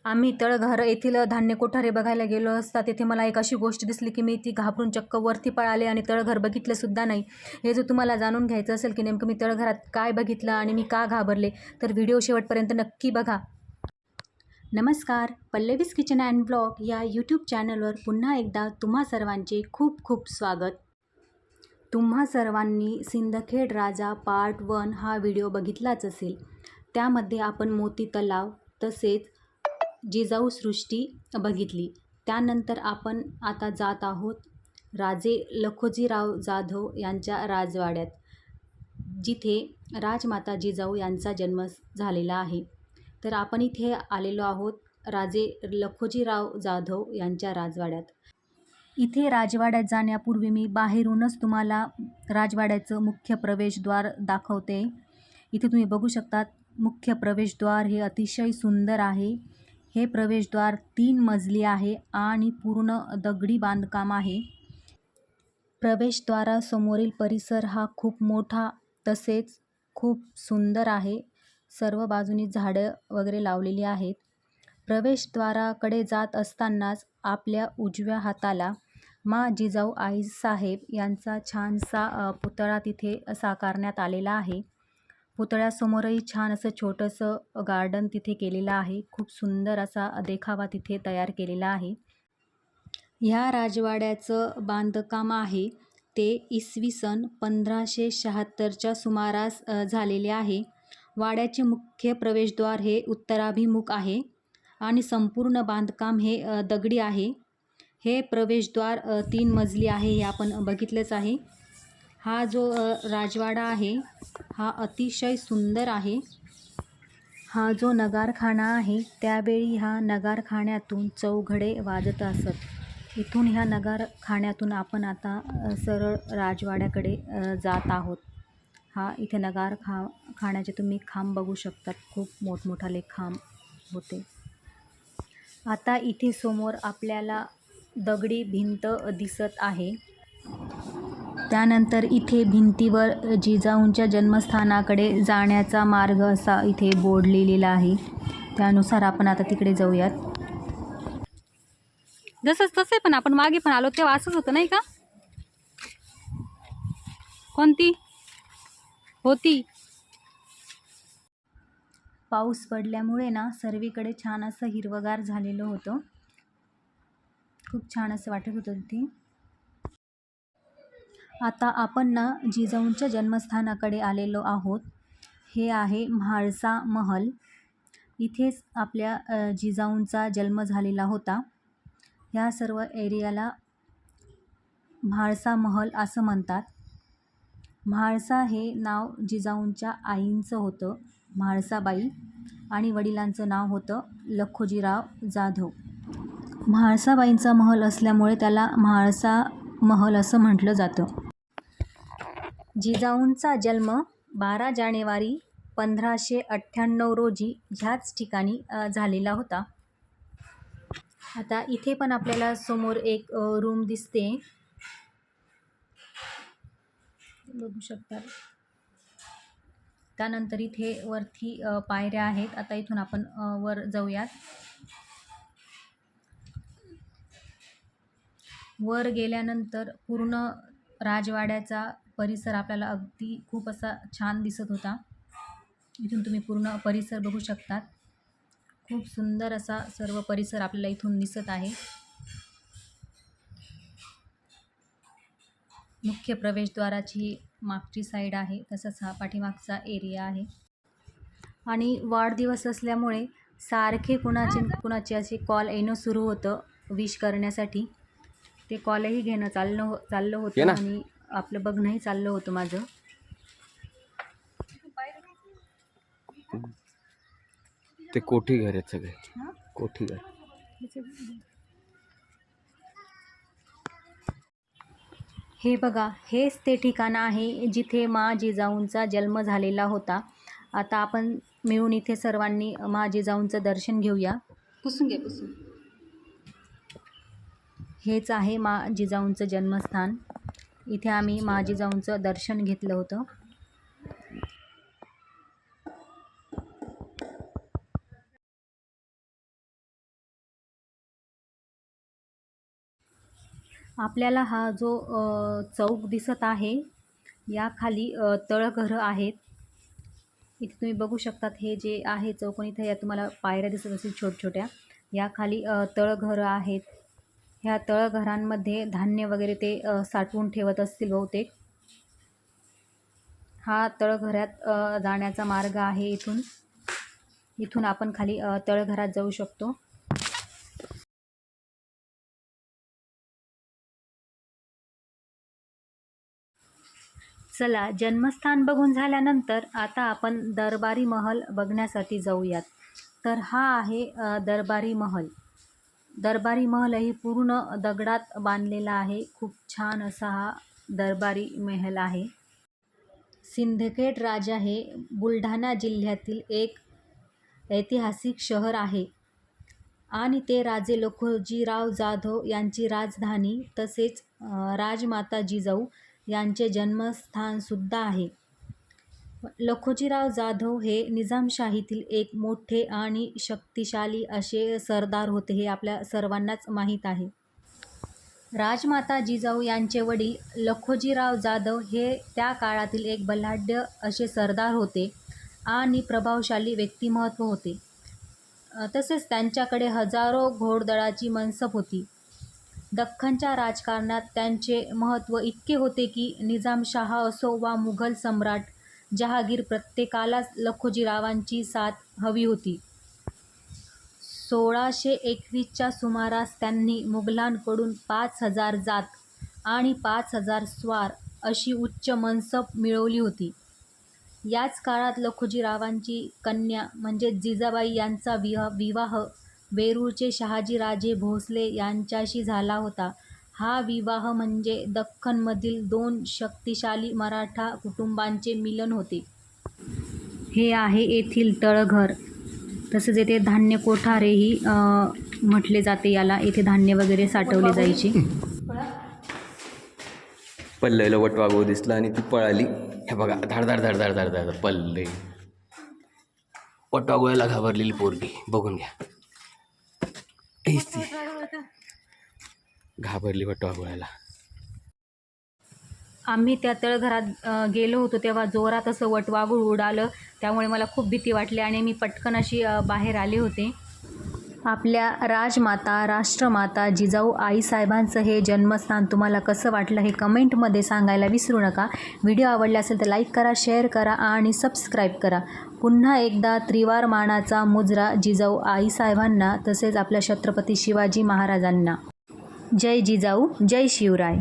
आम्ही तळघर येथील धान्य कोठारे बघायला गेलो असता तेथे मला एक अशी गोष्ट दिसली की मी ती घाबरून चक्क वरती पळाले आणि तळघर बघितलं सुद्धा नाही. हे जर तुम्हाला जाणून घ्यायचं असेल की नेमकं मी तळघरात काय बघितलं आणि मी का घाबरले, तर व्हिडिओ शेवटपर्यंत नक्की बघा. नमस्कार, पल्लवीज किचन अँड ब्लॉग या यूट्यूब चॅनलवर पुन्हा एकदा तुम्हा सर्वांचे खूप खूप स्वागत. तुम्हा सर्वांनी सिंदखेड राजा पार्ट 1 हा व्हिडिओ बघितलाच असेल. त्यामध्ये आपण मोती तलाव तसेच जिजाऊ सृष्टी बघितली. त्यानंतर आपण आता जात आहोत राजे लखोजीराव जाधव यांच्या राजवाड्यात, जिथे राजमाता जिजाऊ यांचा जन्म झालेला आहे. तर आपण इथे आलेलो आहोत राजे लखोजीराव जाधव यांच्या राजवाड्यात. इथे राजवाड्यात जाण्यापूर्वी मी बाहेरूनच तुम्हाला राजवाड्याचं मुख्य प्रवेशद्वार दाखवते. इथे तुम्ही बघू शकता मुख्य प्रवेशद्वार हे अतिशय सुंदर आहे. हे प्रवेशद्वार 3 मजली आहे आणि पूर्ण दगडी बांधकाम आहे. प्रवेशद्वारासमोरील परिसर हा खूप मोठा तसेच खूप सुंदर आहे. सर्व बाजूनी झाडं वगैरे लावलेली आहेत. प्रवेशद्वाराकडे जात असतानाच आपल्या उजव्या हाताला मा जिजाऊ आईसाहेब यांचा छानसा पुतळा तिथे साकारण्यात आलेला आहे. पुतळ्यासमोरही छान असं छोटंसं गार्डन तिथे केलेलं आहे. खूप सुंदर असा देखावा तिथे तयार केलेला आहे. ह्या राजवाड्याचं बांधकाम आहे ते इसवी सन 1576च्या सुमारास झालेले आहे. वाड्याचे मुख्य प्रवेशद्वार हे उत्तराभिमुख आहे आणि संपूर्ण बांधकाम हे दगडी आहे. हे प्रवेशद्वार 3 मजली आहे, हे आपण बघितलंच आहे. हा जो राजवाडा आहे हा अतिशय सुंदर आहे. हा जो नगारखाना आहे त्यावेळी ह्या नगारखान्यातून चौघडे वाजत असत. इथून ह्या नगारखान्यातून आपण आता सरळ राजवाड्याकडे जात आहोत. हा इथे खाण्याचे तुम्ही खांब बघू शकतात. खूप मोठमोठाले खांब होते. आता इथे समोर आपल्याला दगडी भिंत दिसत आहे. त्यानंतर इथे भिंतीवर जिजाऊंच्या जन्मस्थानाकडे जाण्याचा मार्ग असा इथे बोर्ड लिहिलेला आहे. त्यानुसार आपण आता तिकडे जाऊयात. जसंच तसे पण आपण मागे पण आलो तेव्हा असंच होतं नाही का? कोणती होती? पाऊस पडल्यामुळे ना सर्वीकडे छान असं हिरवगार झालेलं होतं. खूप छान असं वाटत होतं तिथे. आता आपण ना जिजाऊंच्या जन्मस्थानाकडे आलेलो आहोत. हे आहे म्हाळसा महल. इथेच आपल्या जिजाऊंचा जन्म झालेला होता. या सर्व एरियाला म्हाळसा महल असं म्हणतात. म्हाळसा हे नाव जिजाऊंच्या आईंचं होतं, म्हाळसाबाई, आणि वडिलांचं नाव होतं लखोजीराव जाधव. म्हाळसाबाईंचा महल असल्यामुळे त्याला म्हाळसा महल असं म्हटलं जातं. जिजाऊंचा जन्म 12 जानेवारी 1598 रोजी ह्याच ठिकाणी झालेला होता. आता इथे पण आपल्याला समोर एक रूम दिसते, बघू शकता. त्यानंतर इथे वरती पायऱ्या आहेत. आता इथून आपण वर जाऊयात. वर गेल्यानंतर पूर्ण राजवाड्याचा परिसर आपल्याला अगदी खूप असा छान दिसत होता. इथून तुम्ही पूर्ण परिसर बघू शकतात. खूप सुंदर असा सर्व परिसर आपल्याला इथून दिसत आहे. मुख्य प्रवेशद्वाराची मागची साईड आहे, तसंच हा पाठीमागचा एरिया आहे. आणि वाढदिवस असल्यामुळे सारखे कुणाचे असे कॉल येणं सुरू होतं विश करण्यासाठी. ते कॉलही घेणं चाललं होतं आणि आपलं बघणंही चाललं होतं माझं. ते कोठी घर आहेत सगळे, कोठी घर. हे बघा, हेच ते ठिकाण आहे जिथे मा जिजाऊंचा जन्म झालेला होता. आता आपण मिळून इथे सर्वांनी मा जिजाऊंचं दर्शन घेऊया. पुसून घे, पुसून. हेच आहे मा जिजाऊंचं जन्मस्थान. इथे आम्ही मा जिजाऊंचं दर्शन घेतलं होतं. आपल्याला हा जो चौक दिसत आहे या खाली तळघरं आहेत. इथे तुम्ही बघू शकतात हे जे आहे चौकोन, इथे या तुम्हाला पायऱ्या दिसत असतील छोट्या-छोट्या. या खाली तळघरं आहेत. ह्या तळघरांमध्ये धान्य वगैरे ते साठवून ठेवत असतील बहुतेक. हा तळघरात जाण्याचा मार्ग आहे इथून. इथून आपण खाली तळघरात जाऊ शकतो. चला, जन्मस्थान बघून झाल्यानंतर आता आपण दरबारी महल बघण्यासाठी जाऊयात. तर हा आहे दरबारी महल. दरबारी महलही पूर्ण दगडात बांधलेला आहे. खूप छान असा हा दरबारी महल आहे. सिंदखेड राजा हे बुलढाणा जिल्ह्यातील एक ऐतिहासिक शहर आहे आणि ते राजे लखोजीराव जाधव यांची राजधानी तसेच राजमाता जिजाऊ यांचे जन्मस्थानसुद्धा आहे. लखोजीराव जाधव हे निजामशाहीतील एक मोठे आणि शक्तिशाली असे सरदार होते, हे आपल्या सर्वांनाच माहीत आहे. राजमाता जिजाऊ यांचे वडील लखोजीराव जाधव हे त्या काळातील एक बलाढ्य असे सरदार होते आणि प्रभावशाली व्यक्तिमत्व होते. तसेच त्यांच्याकडे हजारो घोडदळाची मनसब होती. दख्खनच्या राजकारणात त्यांचे महत्त्व इतके होते की निजामशाह असो वा मुघल सम्राट जहागीर, प्रत्येकालाच लखोजीरावांची साथ हवी होती. 1621च्या सुमारास त्यांनी मुघलांकडून 5000 जात आणि 5000 स्वार अशी उच्च मनसब मिळवली होती. याच काळात लखोजीरावांची कन्या म्हणजे जिजाबाई यांचा विवाह वेरूळचे शहाजीराजे भोसले यांच्याशी झाला होता. हा विवाह म्हणजे दख्खनमधील 2 शक्तिशाली मराठा कुटुंबांचे मिलन होते. हे आहे येथील तळघर. तसेच येथे धान्य कोठारेही म्हटले जाते याला. येथे धान्य वगैरे साठवले जायचे. पल्लईला वटवाघूळ दिसला आणि ती पळाली. हे बघा, धाड धाड धाड धाड धाड धाड पल्लई. वटवाघुळाला घाबरलेली पोरगी बघून घ्या. हीच ती घाबरली वटवाघुळाला. आम्ही त्या तळघरात गेलो होतो तेव्हा जोरात असं वटवाघूळ उडालं, त्यामुळे मला खूप भीती वाटली आणि मी पटकन अशी बाहेर आले होते. आपल्या राजमाता, राष्ट्रमाता जिजाऊ आईसाहेबांचं हे जन्मस्थान तुम्हाला कसं वाटलं हे कमेंटमध्ये सांगायला विसरू नका. व्हिडिओ आवडला असेल तर लाईक करा, शेअर करा आणि सबस्क्राईब करा. पुन्हा एकदा त्रिवार मानाचा मुजरा जिजाऊ आईसाहेबांना तसेच आपल्या छत्रपती शिवाजी महाराजांना. जय जिजाऊ, जय शिवराय.